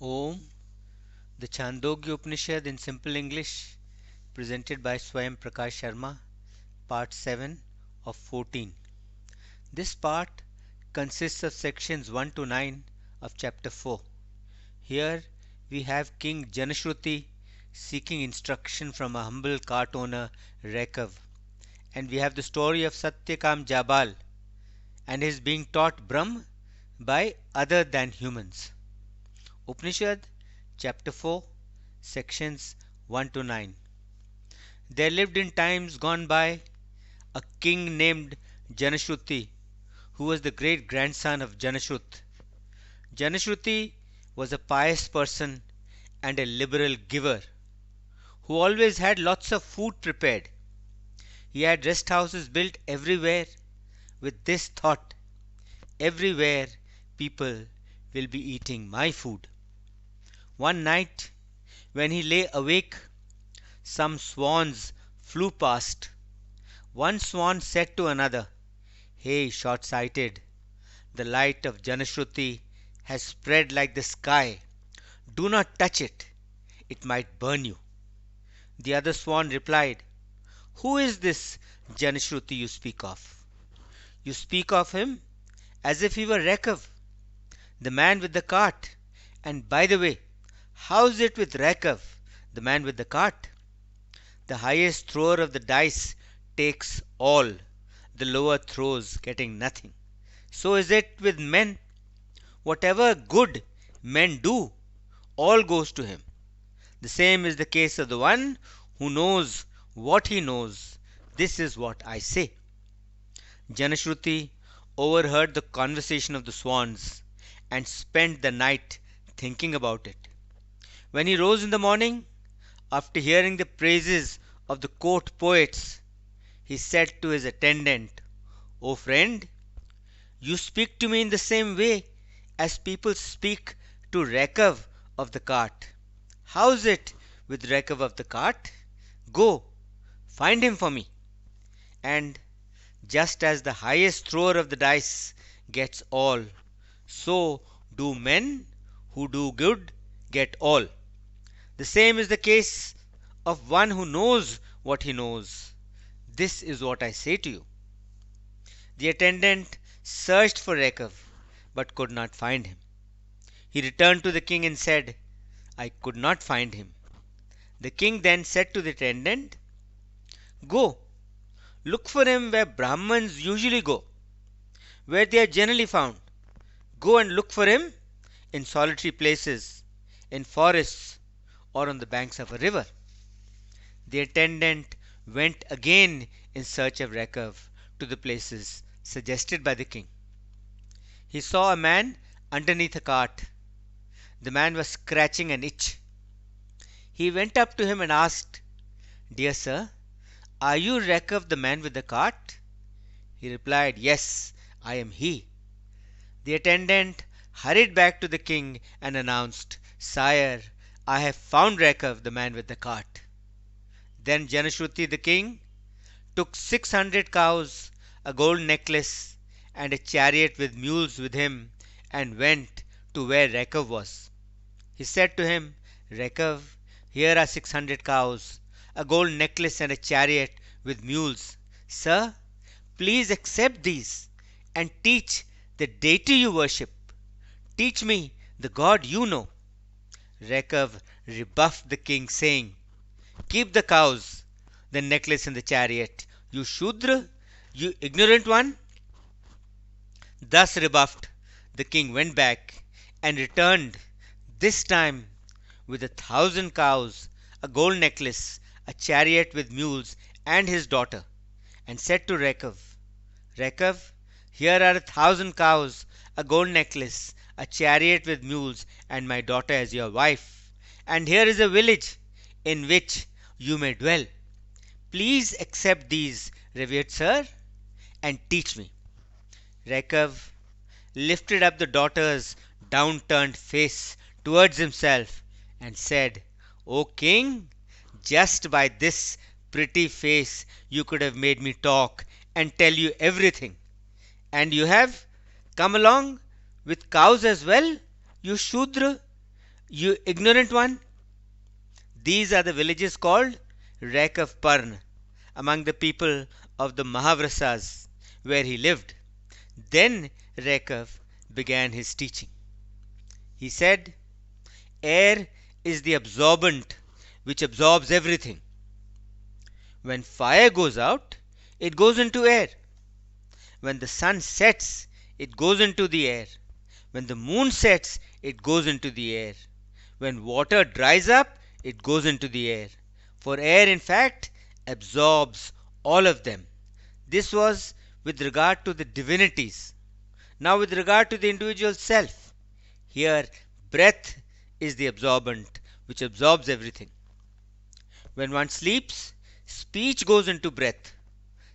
Om, the Chandogya Upanishad in simple English, presented by Svayam Prakash Sharma, part 7 of 14. This part consists of sections 1 to 9 of chapter 4. Here we have King Janasruti seeking instruction from a humble cart owner Raikav, and we have the story of Satyakama Jabala and his being taught Brhm by other than humans. Upanishad chapter 4 sections 1 to 9. There lived in times gone by a king named Janasruti, who was the great grandson of Janasruti. Janasruti was a pious person and a liberal giver, who always had lots of food prepared. He had rest houses built everywhere with this thought: everywhere people will be eating my food. One night, when he lay awake, some swans flew past. One swan said to another, "Hey, short-sighted, the light of Janasruti has spread like the sky. Do not touch it. It might burn you." The other swan replied, "Who is this Janasruti you speak of? You speak of him as if he were Raikav, the man with the cart. And by the way, how's it with Raikav, the man with the cart? The highest thrower of the dice takes all, the lower throws getting nothing. So is it with men. Whatever good men do, all goes to him. The same is the case of the one who knows what he knows. This is what I say." Janasruti overheard the conversation of the swans and spent the night thinking about it. When he rose in the morning, after hearing the praises of the court poets, he said to his attendant, "O friend, you speak to me in the same way as people speak to Raikav of the cart. How's it with Raikav of the cart? Go, find him for me." And just as the highest thrower of the dice gets all, so do men who do good get all. The same is the case of one who knows what he knows. This is what I say to you. The attendant searched for Raikav, but could not find him. He returned to the king and said, "I could not find him." The king then said to the attendant, "Go, look for him where Brahmins usually go, where they are generally found. Go and look for him in solitary places, in forests, or on the banks of a river." The attendant went again in search of Raikav to the places suggested by the king. He saw a man underneath a cart. The man was scratching an itch. He went up to him and asked, "Dear sir, are you Raikav, the man with the cart?" He replied, "Yes, I am he." The attendant hurried back to the king and announced, "Sire, I have found Raikav, the man with the cart." Then Janasruti the king took 600 cows, a gold necklace, and a chariot with mules with him, and went to where Raikav was. He said to him, "Raikav, here are 600 cows, a gold necklace, and a chariot with mules. Sir, please accept these and teach the deity you worship. Teach me the God you know." Raikav rebuffed the king, saying, "Keep the cows, the necklace, and the chariot, you Shudra, you ignorant one." Thus rebuffed, the king went back and returned, this time with 1,000 cows, a gold necklace, a chariot with mules, and his daughter, and said to Raikav, "Raikav, here are 1,000 cows, a gold necklace, a chariot with mules, and my daughter as your wife, and here is a village in which you may dwell. Please accept these, revered sir, and teach me." Raikav lifted up the daughter's downturned face towards himself and said, "O king, just by this pretty face you could have made me talk and tell you everything. And you have come along with cows as well, you Shudra. You ignorant one! These are the villages called Raikav among the people of the Mahavrasas where he lived. Then Raikav began his teaching. He said, air is the absorbent which absorbs everything. When fire goes out, it goes into air. When the sun sets, it goes into the air. When the moon sets, it goes into the air. When water dries up, it goes into the air. For air, in fact, absorbs all of them. This was with regard to the divinities. Now, with regard to the individual self, here breath is the absorbent which absorbs everything. When one sleeps, speech goes into breath,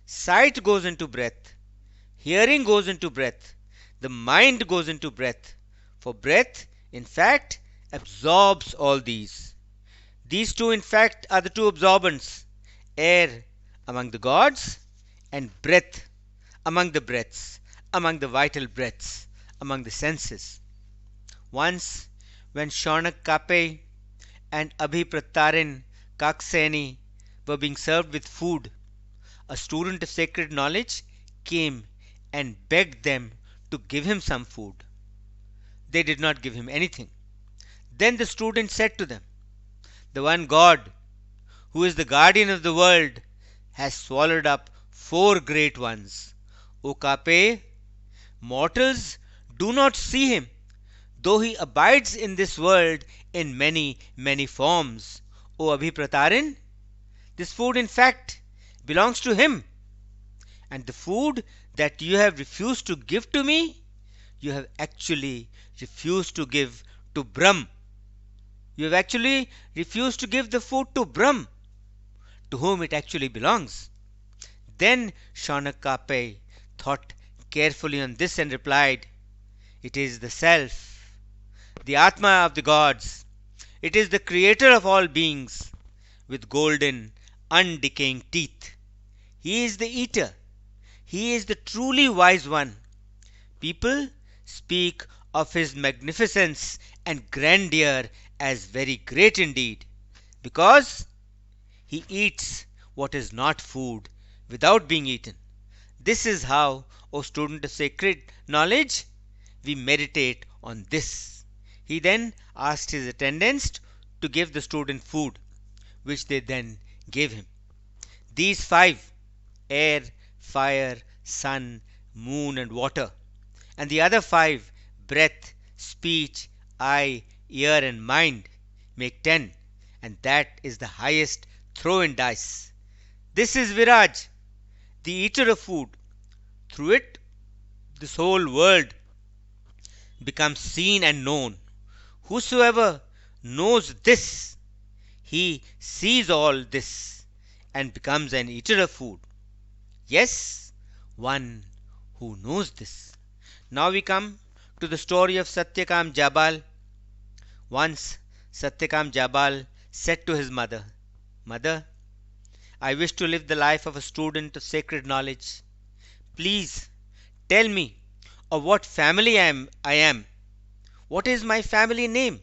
sight goes into breath, hearing goes into breath, the mind goes into breath. For breath, in fact, absorbs all these. These two, in fact, are the two absorbents, air among the gods and breath among the breaths, among the vital breaths, among the senses. Once, when Shaunak Kape and Abhipratarin Kakseni were being served with food, a student of sacred knowledge came and begged them to give him some food. They did not give him anything. Then the student said to them, the one God, who is the guardian of the world, has swallowed up 4 great ones. O Kape, mortals do not see him, though he abides in this world in many, many forms. O Abhipratarin, this food in fact belongs to him. And the food that you have refused to give to me, you have actually refused to give to Brhm. You have actually refused to give the food to Brhm, to whom it actually belongs. Then Shaunakape thought carefully on this and replied, it is the Self, the Atma of the gods. It is the creator of all beings, with golden, undecaying teeth. He is the eater. He is the truly wise one. People speak of his magnificence and grandeur as very great indeed, because he eats what is not food without being eaten. This is how, O student of sacred knowledge, we meditate on this. He then asked his attendants to give the student food, which they then gave him. These 5, air, fire, sun, moon and water, and the other 5, breath, speech, eye, ear and mind, make 10, and that is the highest throw in dice. This is Viraj, the eater of food. Through it, this whole world becomes seen and known. Whosoever knows this, he sees all this and becomes an eater of food. Yes, one who knows this. Now we come to the story of Satyakama Jabala. Once Satyakama Jabala said to his mother, Mother, I wish to live the life of a student of sacred knowledge. Please tell me of what family I am. What is my family name?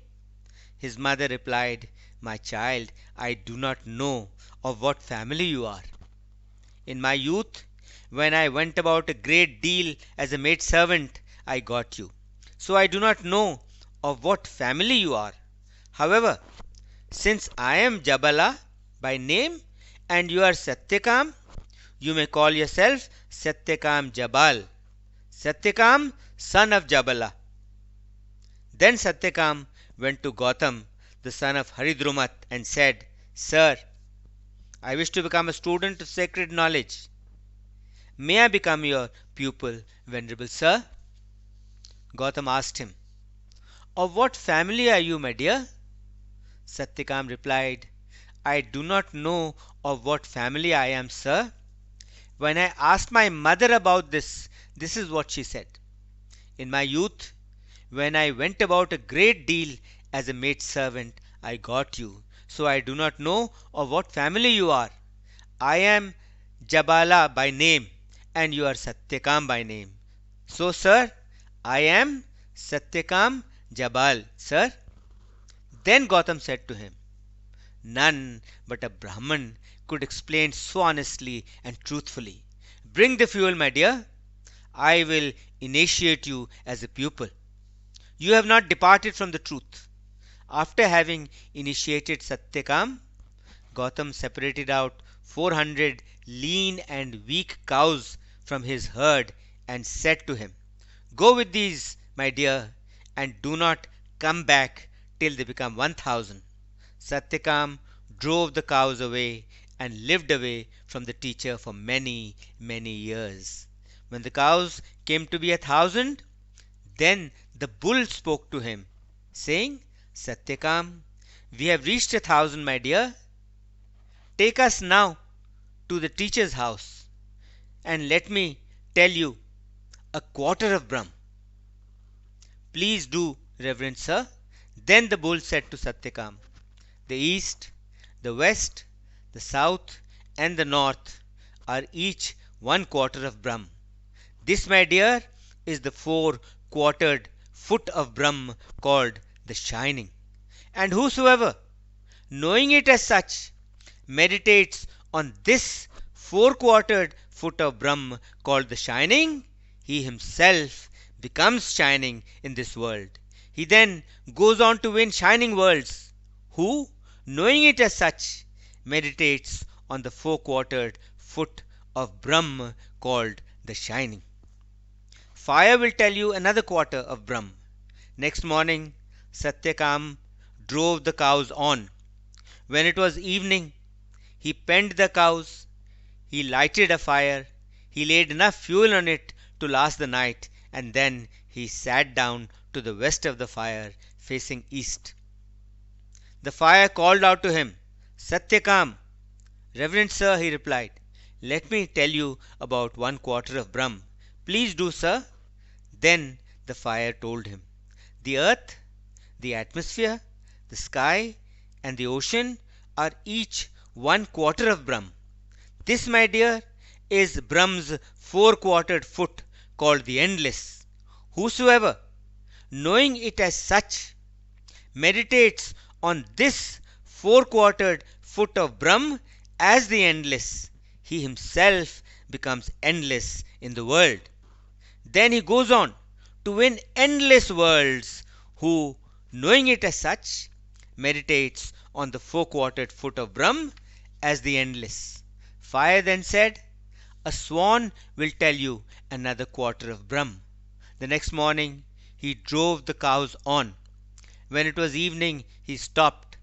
His mother replied, My child, I do not know of what family you are. In my youth, when I went about a great deal as a maid servant, I got you. So I do not know of what family you are. However, since I am Jabala by name and you are Satyakam, you may call yourself Satyakama Jabala. Satyakam, son of Jabala. Then Satyakam went to Gautam, the son of Haridrumat, and said, Sir, I wish to become a student of sacred knowledge. May I become your pupil, venerable sir? Gautam asked him, Of what family are you, my dear? Satyakam replied, I do not know of what family I am, sir. When I asked my mother about this, this is what she said. In my youth, when I went about a great deal as a maid servant, I got you. So I do not know of what family you are. I am Jabala by name, and you are Satyakam by name. So, sir, I am Satyakam Jabala, sir. Then Gautam said to him, "None but a Brahman could explain so honestly and truthfully. Bring the fuel, my dear. I will initiate you as a pupil. You have not departed from the truth." After having initiated Satyakam, Gautam separated out 400 lean and weak cows from his herd and said to him, "Go with these, my dear, and do not come back till they become 1,000." Satyakam drove the cows away and lived away from the teacher for many, many years. When the cows came to be 1,000, then the bull spoke to him, saying, "Satyakam, we have reached 1,000, my dear. Take us now to the teacher's house, and let me tell you a quarter of Brhm." "Please do, reverend sir." Then the bull said to Satyakam, "The east, the west, the south, and the north are each 1/4 of Brhm. This, my dear, is the 4/4 foot of Brhm called the Shining. And whosoever, knowing it as such, meditates on this 4/4 foot of Brhm called the Shining, he himself becomes shining in this world. He then goes on to win shining worlds. Who, knowing it as such, meditates on the 4/4 foot of Brhm called the Shining." Fire will tell you another quarter of Brhm. Next morning, Satyakam drove the cows on. When it was evening, he penned the cows, he lighted a fire, he laid enough fuel on it to last the night, and then he sat down to the west of the fire, facing east. The fire called out to him, "Satyakam." "Reverend sir," he replied, "let me tell you about 1/4 of Brhm." "Please do, sir." Then the fire told him, "The earth, the atmosphere, the sky, and the ocean are each 1/4 of Brhm. This, my dear, is Brahm's 4/4 foot called the Endless. Whosoever, knowing it as such, meditates on this 4/4 foot of Brhm as the Endless, he himself becomes endless in the world. Then he goes on to win endless worlds. Who, knowing it as such, meditates on the 4/4 foot of Brhm as the Endless." Fire then said, "A swan will tell you another quarter of Brhm." The next morning he drove the cows on. When it was evening he stopped.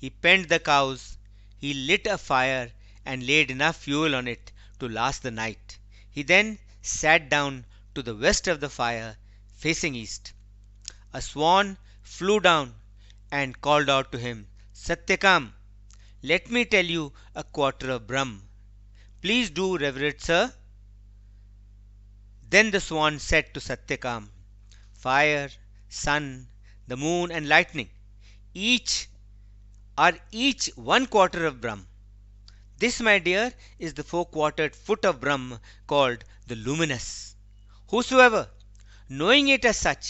He penned the cows, he lit a fire and laid enough fuel on it to last the night. He then sat down to the west of the fire, facing east. A swan flew down and called out to him, "Satyakam, let me tell you a quarter of Brhm." "Please do, reverend sir." Then the swan said to Satyakam, "Fire, sun, the moon, and lightning each are each 1/4 of Brhm. This, my dear, is the 4/4 foot of Brhm called the Luminous. Whosoever, knowing it as such,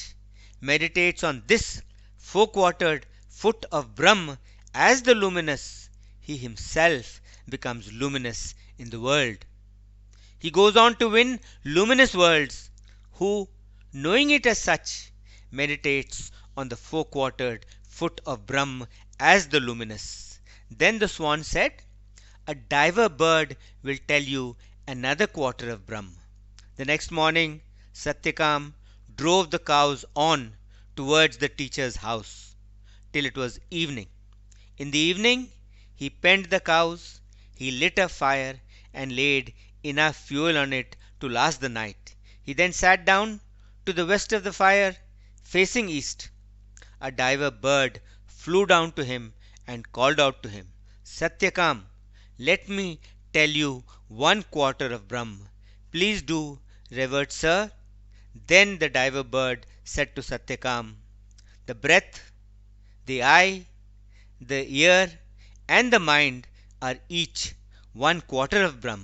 meditates on this 4/4 foot of Brhm as the Luminous, he himself becomes luminous in the world. He goes on to win luminous worlds. Who, knowing it as such, meditates on the 4/4 foot of Brhm as the Luminous." Then the swan said, "A diver bird will tell you another quarter of Brhm." The next morning Satyakam drove the cows on towards the teacher's house till it was evening. In the evening he penned the cows, he lit a fire and laid enough fuel on it to last the night. He then sat down to the west of the fire, facing east. A diver bird flew down to him and called out to him, "Satyakam, let me tell you 1/4 of Brhm." "Please do, revered sir." Then the diver bird said to Satyakam, "The breath, the eye, the ear, and the mind are each 1/4 of Brhm.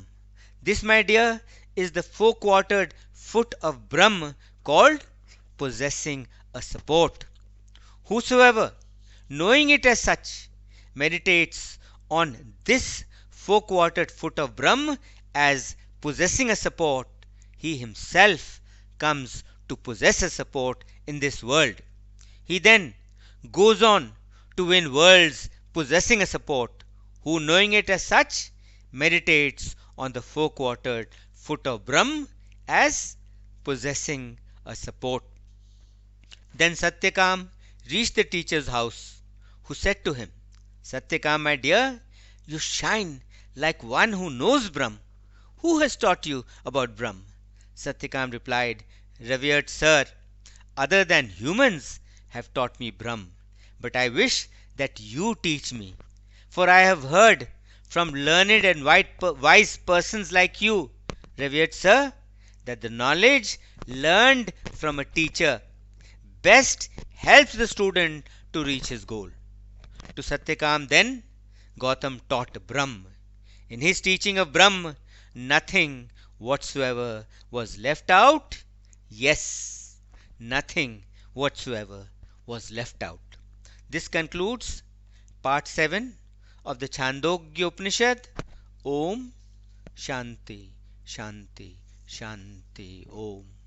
This, my dear, is the 4/4 foot of Brhm called possessing a support. Whosoever, knowing it as such, meditates on this four-quartered foot of Brahm as possessing a support, he himself comes to possess a support in this world. He then goes on to win worlds possessing a support, who knowing it as such, meditates on the four-quartered foot of Brahm as possessing a support. Then Satyakam reached the teacher's house, who said to him, Satyakam, my dear, you shine like one who knows Brahm. Who has taught you about Brahm? Satyakam replied, Revered sir, other than humans have taught me Brahm, but I wish that you teach me. For I have heard from learned and wise persons like you, revered sir, that the knowledge learned from a teacher best helps the student to reach his goal. To Satyakam then Gautam taught Brahm. In his teaching of Brahm, nothing whatsoever was left out. Yes, nothing whatsoever was left out. This concludes part 7 of the Chandogya Upanishad. Om Shanti Shanti Shanti Om.